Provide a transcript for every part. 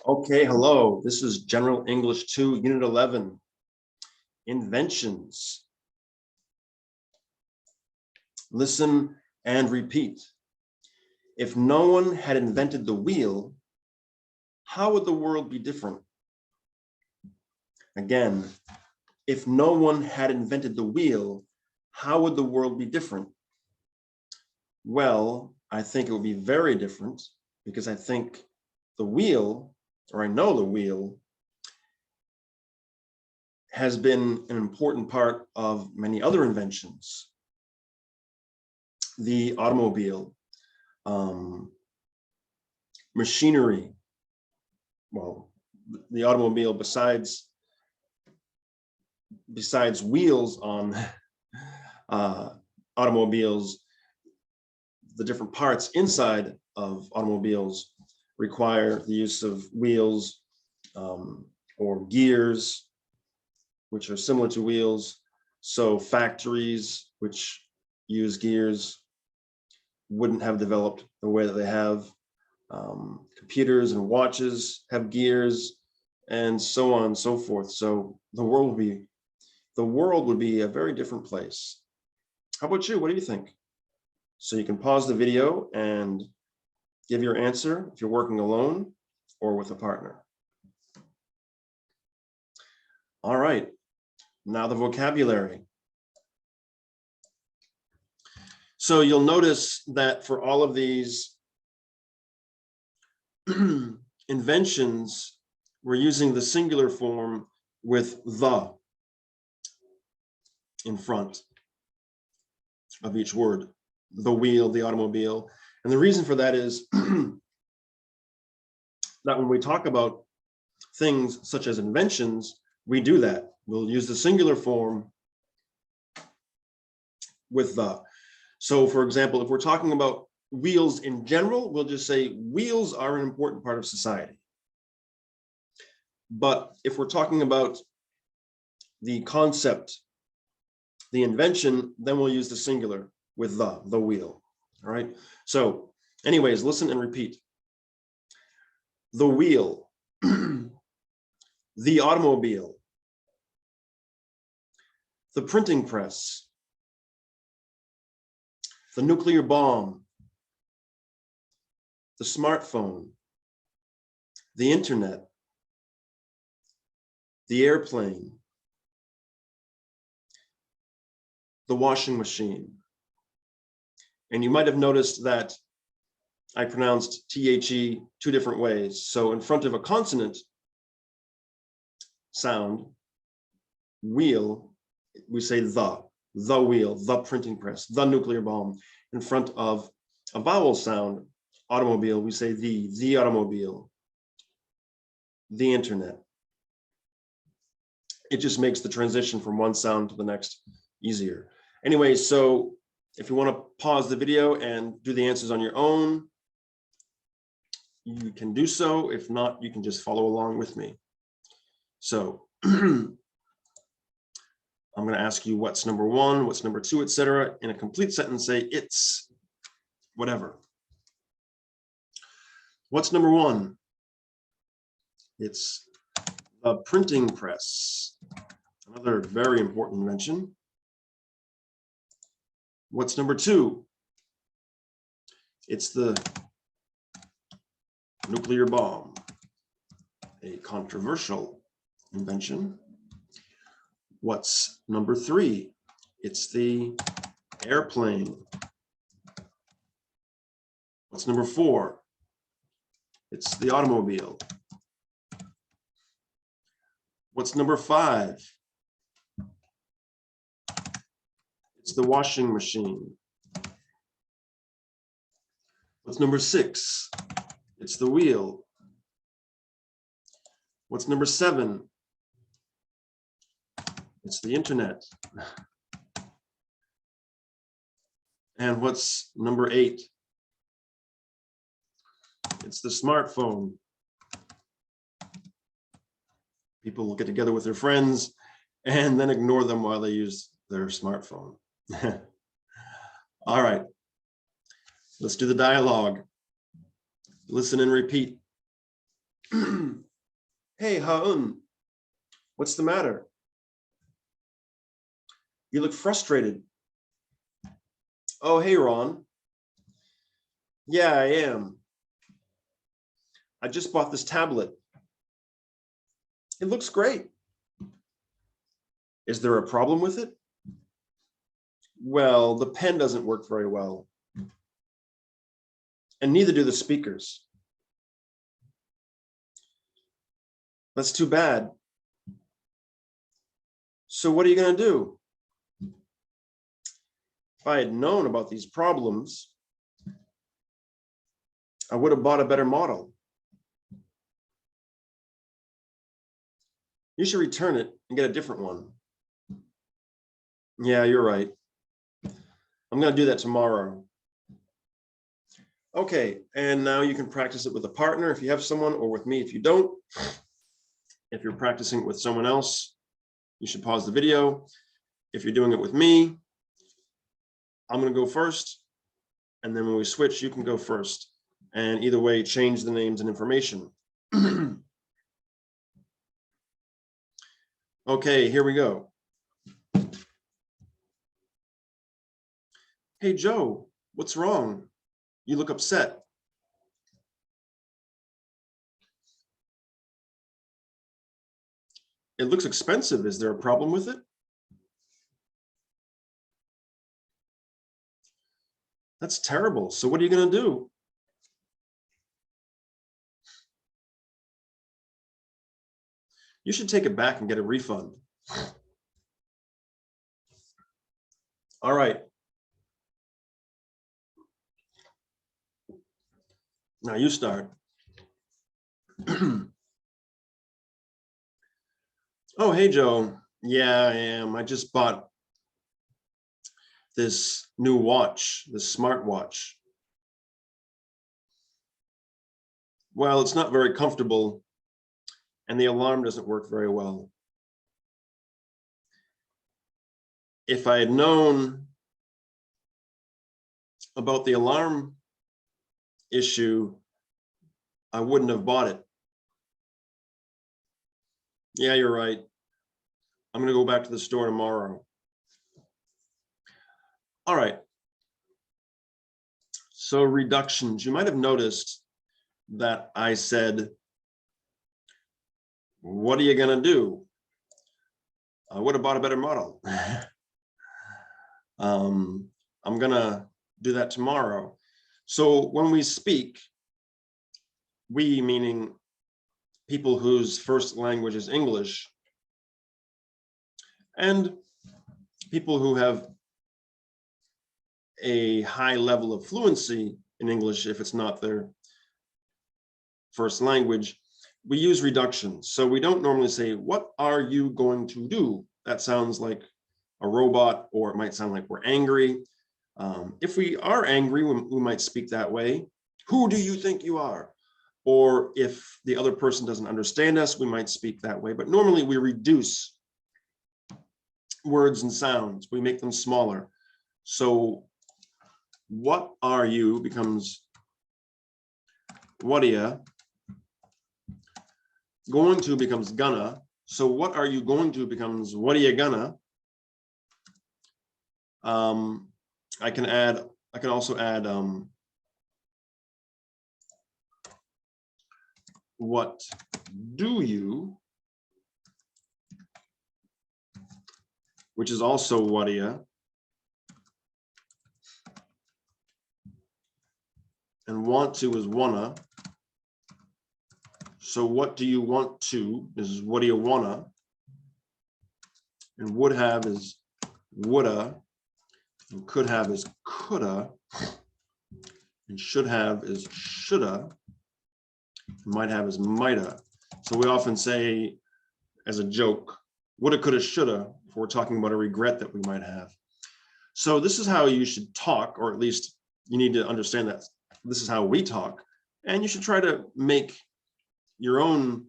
Okay, hello. This is General English 2, Unit 11, Inventions. Listen and repeat. If no one had invented the wheel, how would the world be different? Again, if no one had invented the wheel, how would the world be different? Well, I think it would be very different because I think the wheel, or I know the wheel, has been an important part of many other inventions. The automobile, machinery. Well, the automobile, besides wheels on automobiles, the different parts inside of automobiles require the use of wheels or gears, which are similar to wheels. So factories which use gears wouldn't have developed the way that they have. Computers and watches have gears, and so on and so forth. So the world would be a very different place. How about you? What do you think? So you can pause the video and give your answer if you're working alone or with a partner. All right, now the vocabulary. So you'll notice that for all of these inventions, we're using the singular form with the in front of each word. The wheel, the automobile. And the reason for that is that when we talk about things such as inventions, we do that. We'll use the singular form with the. So for example, if we're talking about wheels in general, we'll just say wheels are an important part of society. But if we're talking about the concept, the invention, then we'll use the singular with the wheel. All right. So anyways, listen and repeat. The wheel, the automobile, the printing press, the nuclear bomb, the smartphone, the internet, the airplane, the washing machine. And you might have noticed that I pronounced THE two different ways. So in front of a consonant sound, wheel, we say the wheel, the printing press, the nuclear bomb. In front of a vowel sound, automobile, we say the automobile, the internet. It just makes the transition from one sound to the next easier. Anyway, so if you want to pause the video and do the answers on your own, you can do so. If not, you can just follow along with me. So I'm going to ask you what's number one, what's number two, etc. In a complete sentence, say it's whatever. What's number one? It's the printing press. Another very important invention. What's number two? It's the nuclear bomb, a controversial invention. What's number three? It's the airplane. What's number four? It's the automobile. What's number five? It's the washing machine. What's number six? It's the wheel. What's number seven? It's the internet. And what's number eight? It's the smartphone. People will get together with their friends and then ignore them while they use their smartphone. All right, let's do the dialogue. Listen and repeat. Hey, Haun, what's the matter? You look frustrated. Oh, hey, Ron. Yeah, I am. I just bought this tablet. It looks great. Is there a problem with it? Well, the pen doesn't work very well. And neither do the speakers. That's too bad. So what are you going to do? If I had known about these problems, I would have bought a better model. You should return it and get a different one. Yeah, you're right. I'm going to do that tomorrow. Okay, and now you can practice it with a partner if you have someone, or with me if you don't. If you're practicing it with someone else, you should pause the video. If you're doing it with me, I'm going to go first, and then when we switch, you can go first. And either way, change the names and information. Okay, here we go. Hey, Joe, what's wrong? You look upset. It looks expensive. Is there a problem with it? That's terrible. So what are you going to do? You should take it back and get a refund. All right. Now you start. Oh, hey, Joe. Yeah, I am. I just bought this new watch, this smartwatch. Well, it's not very comfortable, and the alarm doesn't work very well. If I had known about the alarm issue, I wouldn't have bought it. Yeah, you're right. I'm going to go back to the store tomorrow. All right. So reductions, you might have noticed that I said, what are you going to do? I would have bought a better model. I'm going to do that tomorrow. So when we speak, we meaning people whose first language is English, and people who have a high level of fluency in English, if it's not their first language, we use reductions. So we don't normally say, what are you going to do? That sounds like a robot, or it might sound like we're angry. If we are angry, we might speak that way. Who do you think you are? Or if the other person doesn't understand us, we might speak that way. But normally we reduce words and sounds. We make them smaller. So what are you becomes what are you. Going to becomes gonna. So what are you going to becomes what are you gonna. I can also add what do you, which is also what are you. And want to is wanna. So what do you want to is what do you wanna. And would have is woulda. And could have is coulda. And should have is shoulda. Might have is mighta. So we often say as a joke, woulda, coulda, shoulda, if we're talking about a regret that we might have. So this is how you should talk, or at least you need to understand that this is how we talk. And you should try to make your own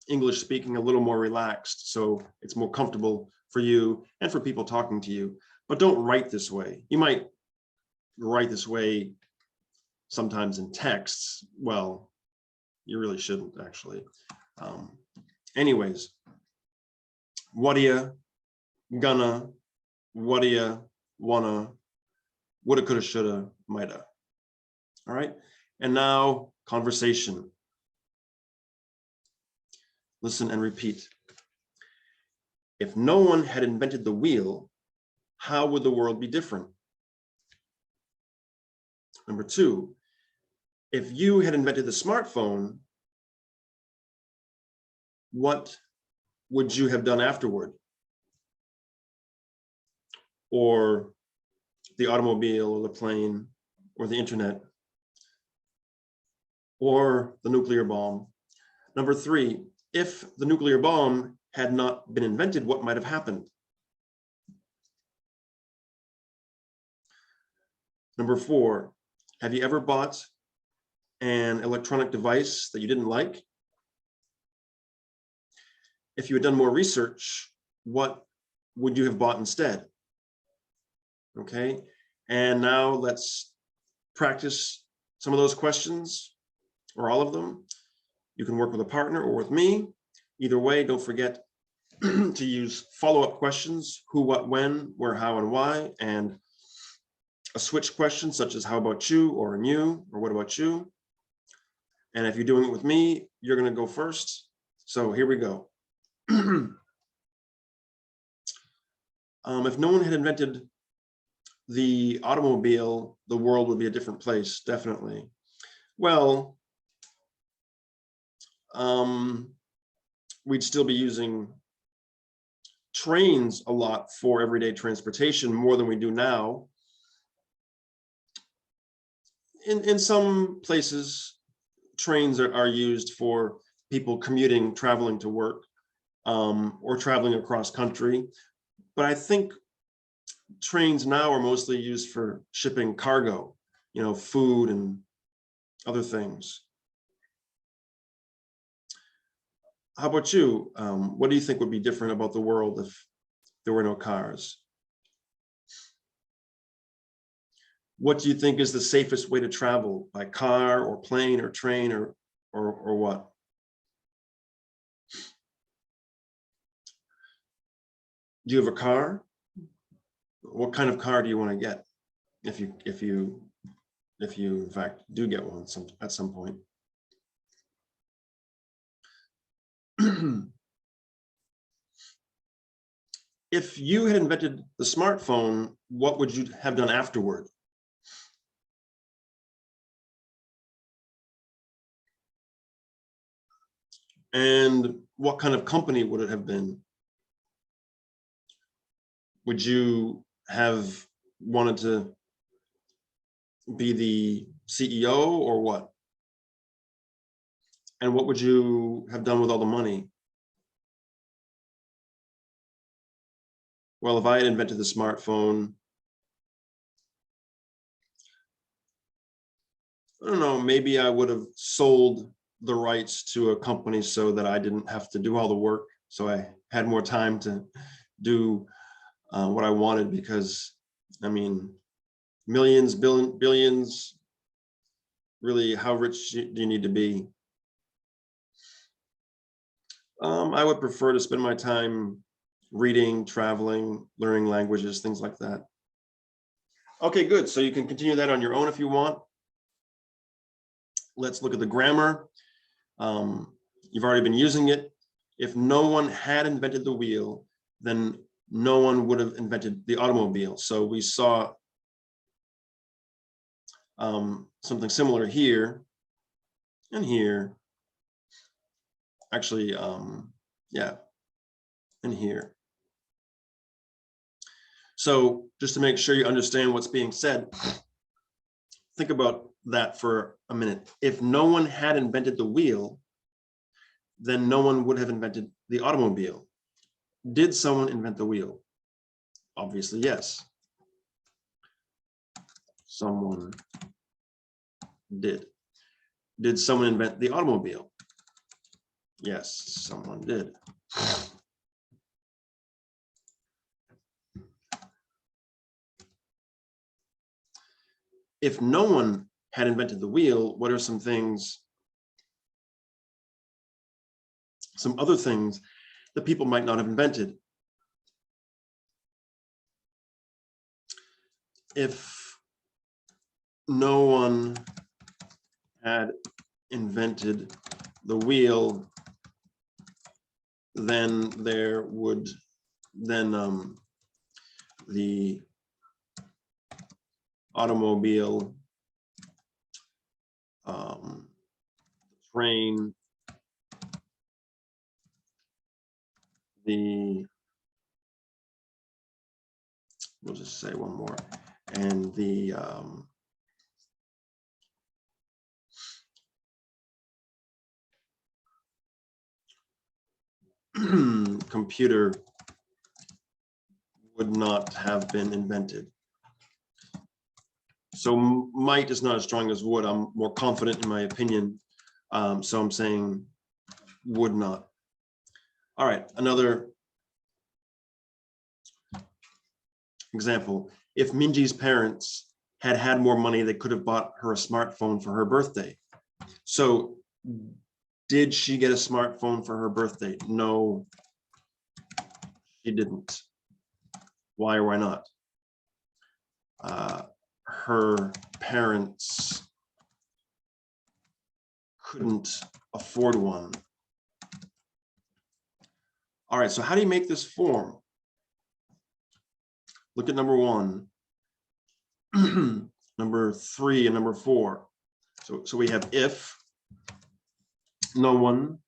English speaking a little more relaxed, so it's more comfortable for you and for people talking to you. But don't write this way. You might write this way sometimes in texts. Well, You really shouldn't, actually. Anyways, what do you gonna, what do you wanna, woulda, coulda, shoulda, mighta. All right, and now conversation. Listen and repeat. If no one had invented the wheel, how would the world be different? Number two, if you had invented the smartphone, what would you have done afterward? Or the automobile, or the plane, or the internet, or the nuclear bomb? Number three, if the nuclear bomb had not been invented, what might have happened? Number four, have you ever bought an electronic device that you didn't like? If you had done more research, what would you have bought instead? Okay, and now let's practice some of those questions, or all of them. You can work with a partner or with me. Either way, don't forget to use follow-up questions: who, what, when, where, how, and why, and a switch question such as how about you, or and you, or what about you? And if you're doing it with me, you're going to go first. So here we go. If no one had invented the automobile, the world would be a different place, definitely. Well, we'd still be using trains a lot for everyday transportation, more than we do now. In some places, trains are used for people commuting, traveling to work, or traveling across country. But I think trains now are mostly used for shipping cargo, food and other things. How about you? What do you think would be different about the world if there were no cars? What do you think is the safest way to travel, by car or plane or train or what? Do you have a car? What kind of car do you want to get if you in fact do get one at some point? If you had invented the smartphone, what would you have done afterward? And what kind of company would it have been? Would you have wanted to be the CEO or what? And what would you have done with all the money? Well, if I had invented the smartphone, I don't know, maybe I would have sold the rights to a company so that I didn't have to do all the work, so I had more time to do what I wanted, because I mean, millions, billions, really, how rich do you need to be? I would prefer to spend my time reading, traveling, learning languages, things like that. Okay, good. So you can continue that on your own if you want. Let's look at the grammar. You've already been using it. If no one had invented the wheel, then no one would have invented the automobile. So we saw something similar here and here. Actually, yeah, and here. So just to make sure you understand what's being said, think about that for a minute. If no one had invented the wheel, then no one would have invented the automobile. Did someone invent the wheel? Obviously, yes. Someone did. Did someone invent the automobile? Yes, someone did. If no one had invented the wheel, what are some things some other things that people might not have invented. If no one had invented the wheel, then there would the automobile, train, we'll just say one more, and the computer would not have been invented. So might is not as strong as would. I'm more confident in my opinion. So I'm saying would not. All right, another example. If Minji's parents had had more money, they could have bought her a smartphone for her birthday. So did she get a smartphone for her birthday? No, she didn't. Why or why not? Her parents couldn't afford one. All right, so how do you make this form? Look at number 1, number 3, and number 4. So we have if, no one,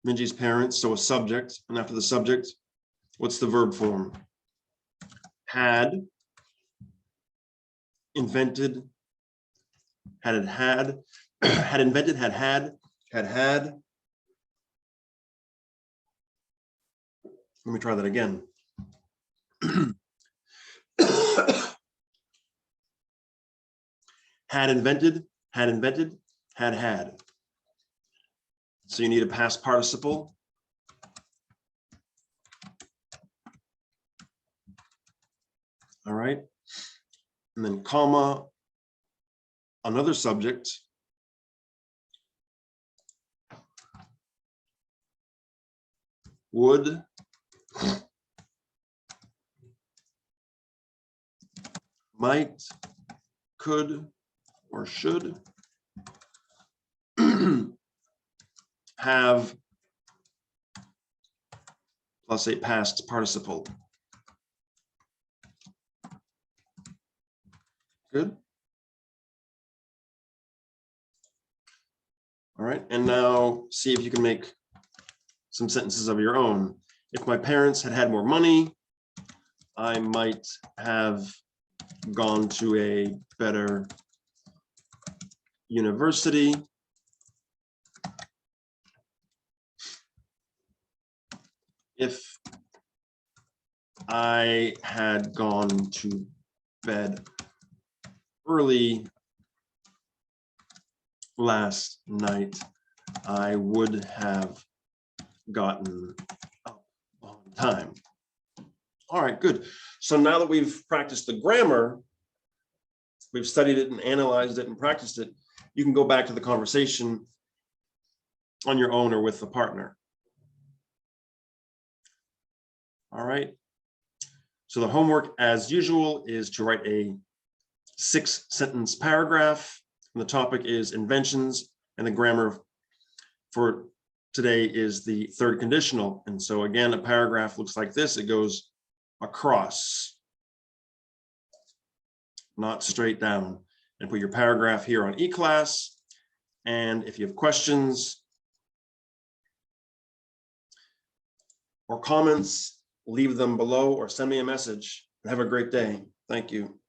Minji's parents, so a subject, and after the subject, what's the verb form? Had, invented, had it had, had invented, had had. Let me try that again. Had invented, had. So you need a past participle. All right. And then comma, another subject. Would, might, could, or should have plus a past participle. Good. All right, and now see if you can make some sentences of your own. If my parents had had more money, I might have gone to a better university. If I had gone to bed early last night, I would have gotten up on time. All right, good. So now that we've practiced the grammar, we've studied it and analyzed it and practiced it, you can go back to the conversation on your own or with a partner. All right. So the homework, as usual, is to write a 6-sentence paragraph. And the topic is inventions, and the grammar for today is the third conditional. And so again, a paragraph looks like this. It goes across, not straight down. And put your paragraph here on eClass. And if you have questions or comments, leave them below or send me a message. Have a great day. Thank you.